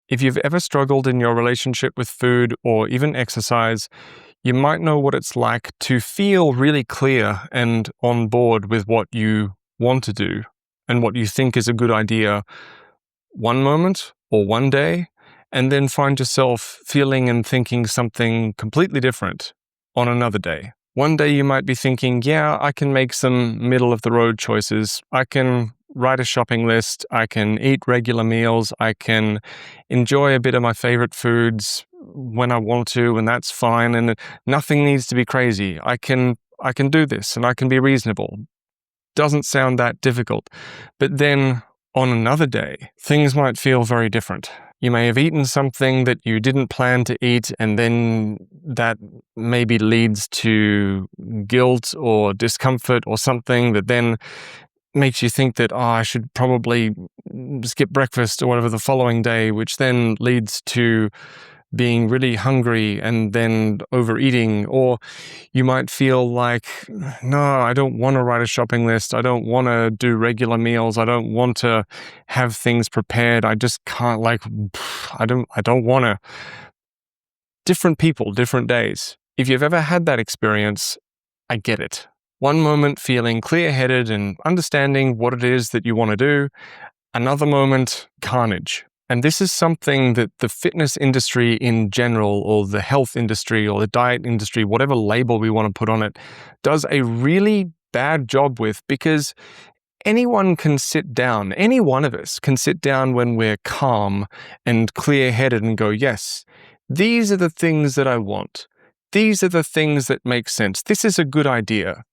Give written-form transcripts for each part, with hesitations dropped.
If you've ever struggled in your relationship with food or even exercise, you might know what it's like to feel really clear and on board with what you want to do and what you think is a good idea one moment or one day, and then find yourself feeling and thinking something completely different on another day. One day you might be thinking, yeah, I can make some middle-of-the-road choices. I can write a shopping list. I can eat regular meals. I can enjoy a bit of my favorite foods when I want to, and that's fine. And nothing needs to be crazy. I can do this, and I can be reasonable. Doesn't sound that difficult. But then on another day, things might feel very different. You may have eaten something that you didn't plan to eat, and then that maybe leads to guilt or discomfort or something that then makes you think that, I should probably skip breakfast or whatever the following day, which then leads to being really hungry and then overeating. Or you might feel like, no, I don't want to write a shopping list. I don't want to do regular meals. I don't want to have things prepared. I just can't, I don't want to. Different people, different days. If you've ever had that experience, I get it. One moment feeling clear-headed and understanding what it is that you want to do. Another moment, carnage. And this is something that the fitness industry in general, or the health industry, or the diet industry, whatever label we want to put on it, does a really bad job with, because anyone can sit down, any one of us can sit down when we're calm and clear-headed and go, yes, these are the things that I want. These are the things that make sense. This is a good idea.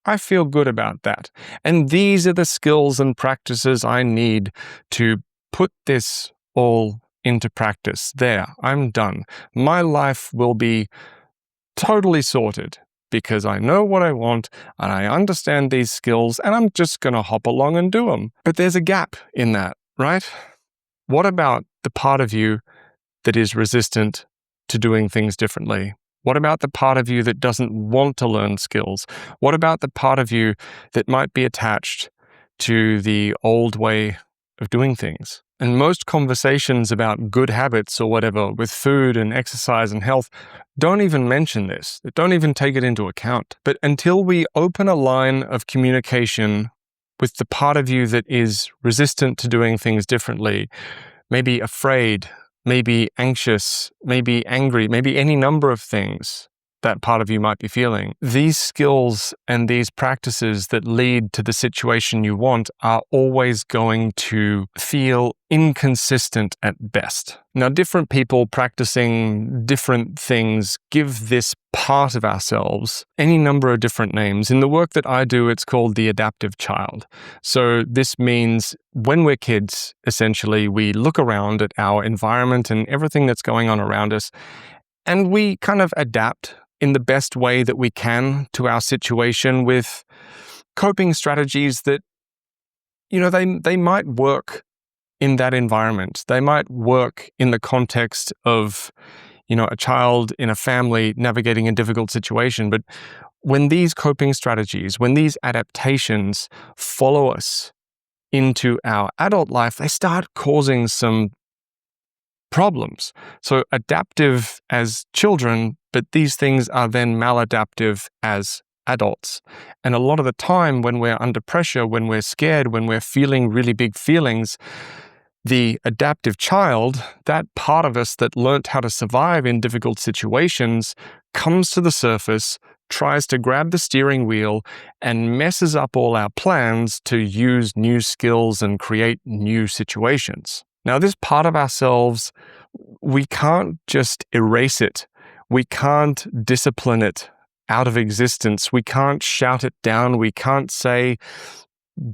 I feel good about that. And these are the skills and practices I need to put this all into practice. There, I'm done. My life will be totally sorted because I know what I want and I understand these skills, and I'm just going to hop along and do them. But there's a gap in that, right? What about the part of you that is resistant to doing things differently? What about the part of you that doesn't want to learn skills? What about the part of you that might be attached to the old way of doing things? And most conversations about good habits or whatever with food and exercise and health don't even mention this. They don't even take it into account. But until we open a line of communication with the part of you that is resistant to doing things differently, maybe afraid, maybe anxious, maybe angry, maybe any number of things that part of you might be feeling, these skills and these practices that lead to the situation you want are always going to feel inconsistent at best. Now, different people practicing different things give this part of ourselves any number of different names. In the work that I do, it's called the adaptive child. So this means when we're kids, essentially, we look around at our environment and everything that's going on around us, and we kind of adapt in the best way that we can to our situation with coping strategies that, they might work in that environment. They might work in the context of, a child in a family navigating a difficult situation. But when these coping strategies, when these adaptations follow us into our adult life, they start causing some problems. So adaptive as children, but these things are then maladaptive as adults. And a lot of the time when we're under pressure, when we're scared, when we're feeling really big feelings, the adaptive child, that part of us that learnt how to survive in difficult situations, comes to the surface, tries to grab the steering wheel, and messes up all our plans to use new skills and create new situations. Now, this part of ourselves, we can't just erase it. We can't discipline it out of existence. We can't shout it down. We can't say,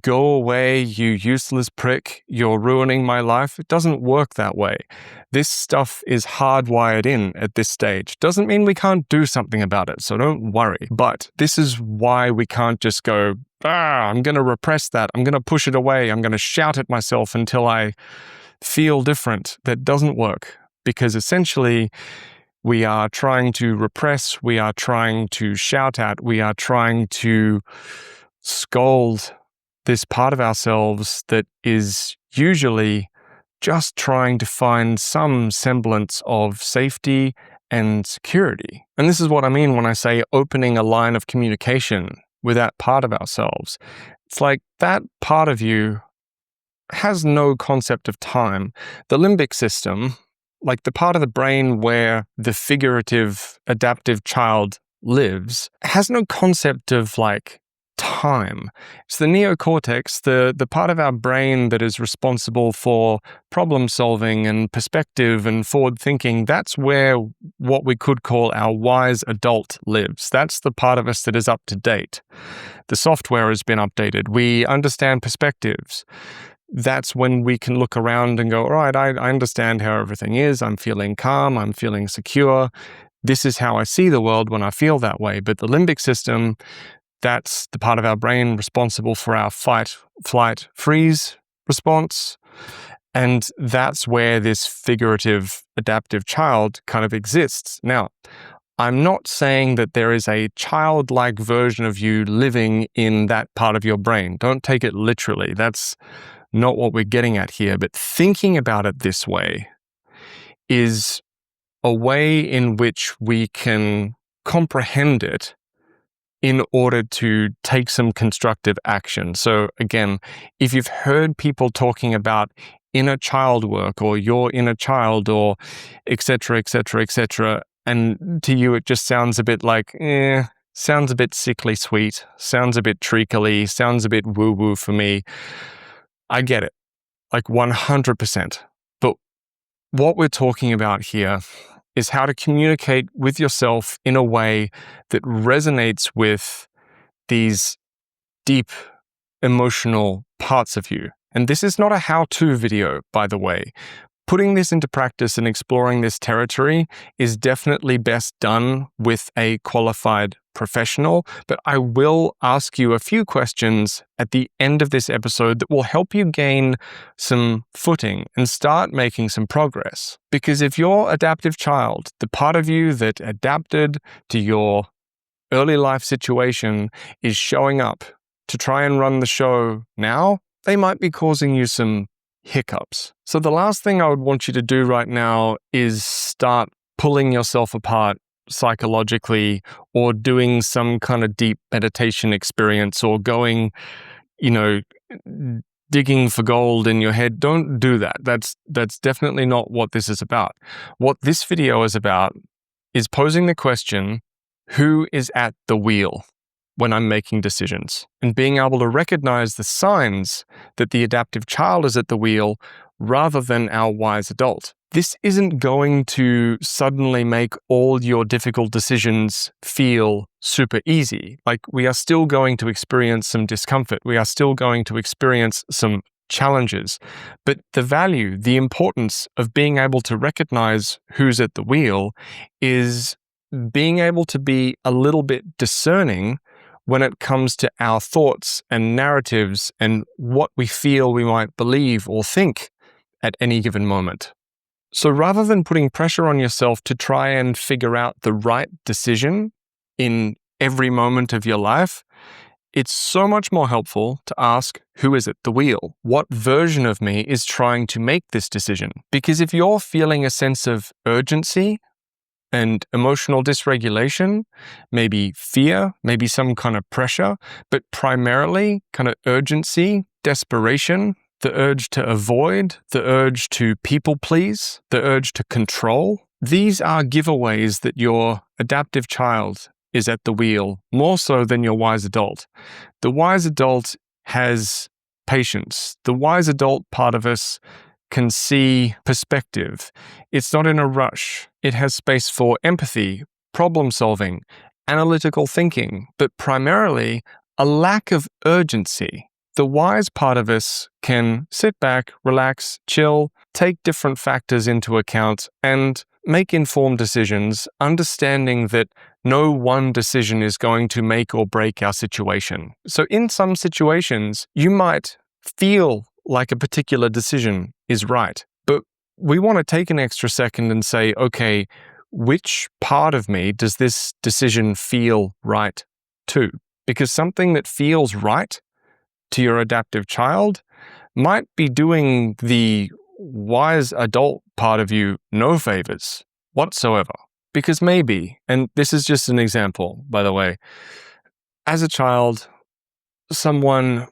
"Go away, you useless prick. You're ruining my life." It doesn't work that way. This stuff is hardwired in at this stage. Doesn't mean we can't do something about it, so don't worry. But this is why we can't just go, I'm going to repress that. I'm going to push it away. I'm going to shout at myself until I feel different. That doesn't work, because essentially we are trying to repress, we are trying to shout at, we are trying to scold this part of ourselves that is usually just trying to find some semblance of safety and security. And this is what I mean when I say opening a line of communication with that part of ourselves. It's like that part of you has no concept of time. The limbic system, like the part of the brain where the figurative adaptive child lives, has no concept of like time. It's the neocortex, the part of our brain that is responsible for problem solving and perspective and forward thinking. That's where what we could call our wise adult lives. That's the part of us that is up to date. The software has been updated. We understand perspectives. That's when we can look around and go, all right, I understand how everything is. I'm feeling calm. I'm feeling secure. This is how I see the world when I feel that way. But the limbic system, that's the part of our brain responsible for our fight, flight, freeze response. And that's where this figurative adaptive child kind of exists. Now, I'm not saying that there is a childlike version of you living in that part of your brain. Don't take it literally. That's not what we're getting at here. But thinking about it this way is a way in which we can comprehend it in order to take some constructive action. So again, if you've heard people talking about inner child work or your inner child or et cetera, and to you it just sounds a bit like, sounds a bit sickly sweet, sounds a bit treacly, sounds a bit woo-woo for me. I get it, like 100%. But what we're talking about here is how to communicate with yourself in a way that resonates with these deep emotional parts of you. And this is not a how-to video, by the way. Putting this into practice and exploring this territory is definitely best done with a qualified professional, but I will ask you a few questions at the end of this episode that will help you gain some footing and start making some progress. Because if your adaptive child, the part of you that adapted to your early life situation, is showing up to try and run the show now, they might be causing you some hiccups. So the last thing I would want you to do right now is start pulling yourself apart psychologically or doing some kind of deep meditation experience or going, digging for gold in your head. Don't do that. That's definitely not what this is about. What this video is about is posing the question, who is at the wheel when I'm making decisions, and being able to recognize the signs that the adaptive child is at the wheel rather than our wise adult. This isn't going to suddenly make all your difficult decisions feel super easy. Like, we are still going to experience some discomfort. We are still going to experience some challenges. But the value, the importance of being able to recognize who's at the wheel is being able to be a little bit discerning when it comes to our thoughts and narratives and what we feel we might believe or think at any given moment. So rather than putting pressure on yourself to try and figure out the right decision in every moment of your life, it's so much more helpful to ask, who is at the wheel? What version of me is trying to make this decision? Because if you're feeling a sense of urgency and emotional dysregulation, maybe fear, maybe some kind of pressure, but primarily kind of urgency, desperation, the urge to avoid, the urge to people please, the urge to control. These are giveaways that your adaptive child is at the wheel, more so than your wise adult. The wise adult has patience. The wise adult part of us can see perspective. It's not in a rush. It has space for empathy, problem solving, analytical thinking, but primarily a lack of urgency. The wise part of us can sit back, relax, chill, take different factors into account, and make informed decisions, understanding that no one decision is going to make or break our situation. So in some situations, you might feel like a particular decision is right, but we want to take an extra second and say, okay, which part of me does this decision feel right to? Because something that feels right to your adaptive child might be doing the wise adult part of you no favors whatsoever. Because maybe, and this is just an example, by the way, as a child, someone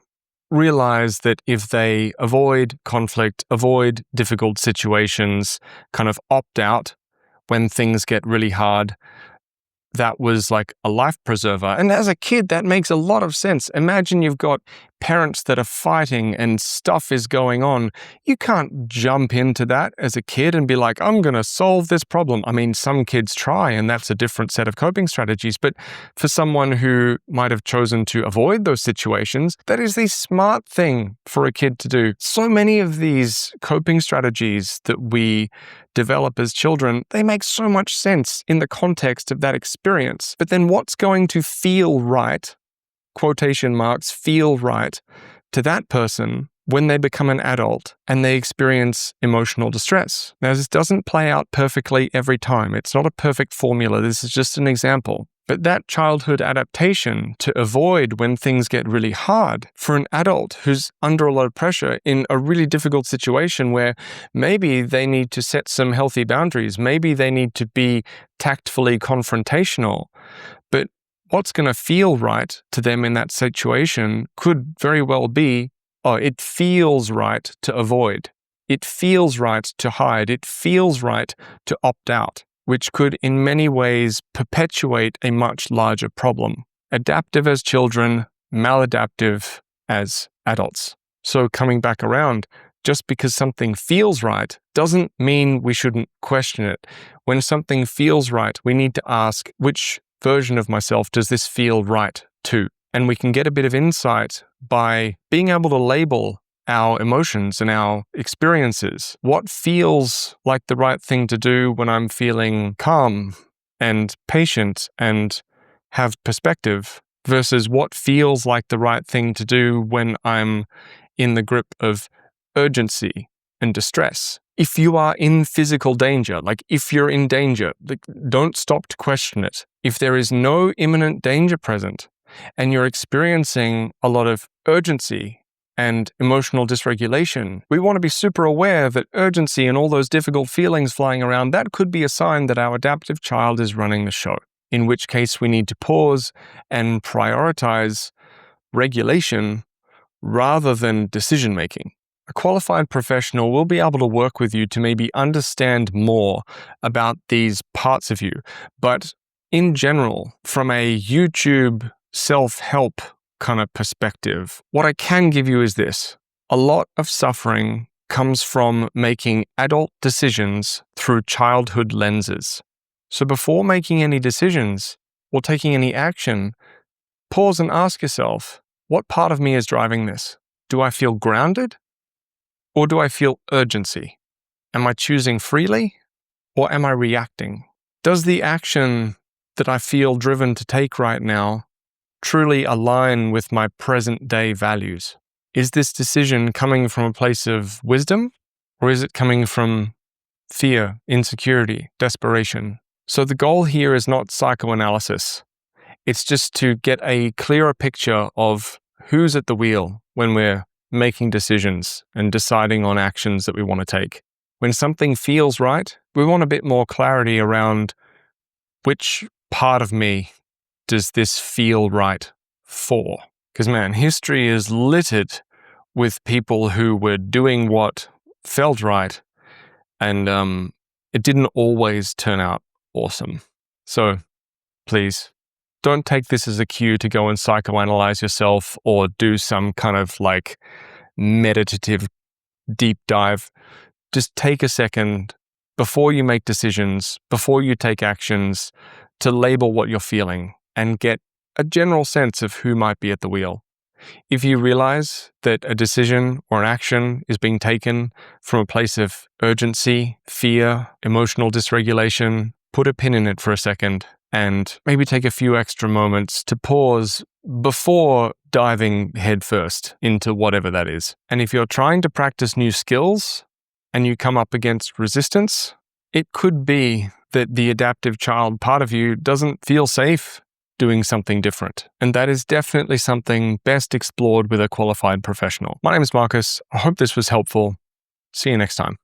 realized that if they avoid conflict, avoid difficult situations, kind of opt out when things get really hard, that was like a life preserver. And as a kid, that makes a lot of sense. Imagine you've got parents that are fighting and stuff is going on. You can't jump into that as a kid and be like, I'm going to solve this problem. I mean, some kids try, and that's a different set of coping strategies. But for someone who might have chosen to avoid those situations, that is the smart thing for a kid to do. So many of these coping strategies that we develop as children, they make so much sense in the context of that experience. But then what's going to feel right, quotation marks, feel right to that person when they become an adult and they experience emotional distress? Now, this doesn't play out perfectly every time. It's not a perfect formula. This is just an example. But that childhood adaptation to avoid when things get really hard for an adult who's under a lot of pressure in a really difficult situation where maybe they need to set some healthy boundaries, maybe they need to be tactfully confrontational, but what's going to feel right to them in that situation could very well be, oh, it feels right to avoid. It feels right to hide. It feels right to opt out, which could in many ways perpetuate a much larger problem. Adaptive as children, maladaptive as adults. So coming back around, just because something feels right doesn't mean we shouldn't question it. When something feels right, we need to ask, which version of myself does this feel right to? And we can get a bit of insight by being able to label our emotions and our experiences. What feels like the right thing to do when I'm feeling calm and patient and have perspective versus what feels like the right thing to do when I'm in the grip of urgency and distress. If you are in physical danger, like if you're in danger, don't stop to question it. If there is no imminent danger present and you're experiencing a lot of urgency and emotional dysregulation, we want to be super aware that urgency and all those difficult feelings flying around, that could be a sign that our adaptive child is running the show, in which case we need to pause and prioritize regulation rather than decision-making. A qualified professional will be able to work with you to maybe understand more about these parts of you. But in general, from a YouTube self-help kind of perspective, what I can give you is this. A lot of suffering comes from making adult decisions through childhood lenses. So before making any decisions or taking any action, pause and ask yourself, what part of me is driving this? Do I feel grounded? Or do I feel urgency? Am I choosing freely? Or am I reacting? Does the action that I feel driven to take right now truly align with my present day values? Is this decision coming from a place of wisdom, or is it coming from fear, insecurity, desperation? So the goal here is not psychoanalysis. It's just to get a clearer picture of who's at the wheel when we're making decisions and deciding on actions that we want to take. When something feels right, we want a bit more clarity around which part of me does this feel right for? Because man, history is littered with people who were doing what felt right, and it didn't always turn out awesome. So please, don't take this as a cue to go and psychoanalyze yourself or do some kind of like meditative deep dive. Just take a second before you make decisions, before you take actions, to label what you're feeling and get a general sense of who might be at the wheel. If you realize that a decision or an action is being taken from a place of urgency, fear, emotional dysregulation, put a pin in it for a second and maybe take a few extra moments to pause before diving headfirst into whatever that is. And if you're trying to practice new skills and you come up against resistance, it could be that the adaptive child part of you doesn't feel safe doing something different. And that is definitely something best explored with a qualified professional. My name is Marcus. I hope this was helpful. See you next time.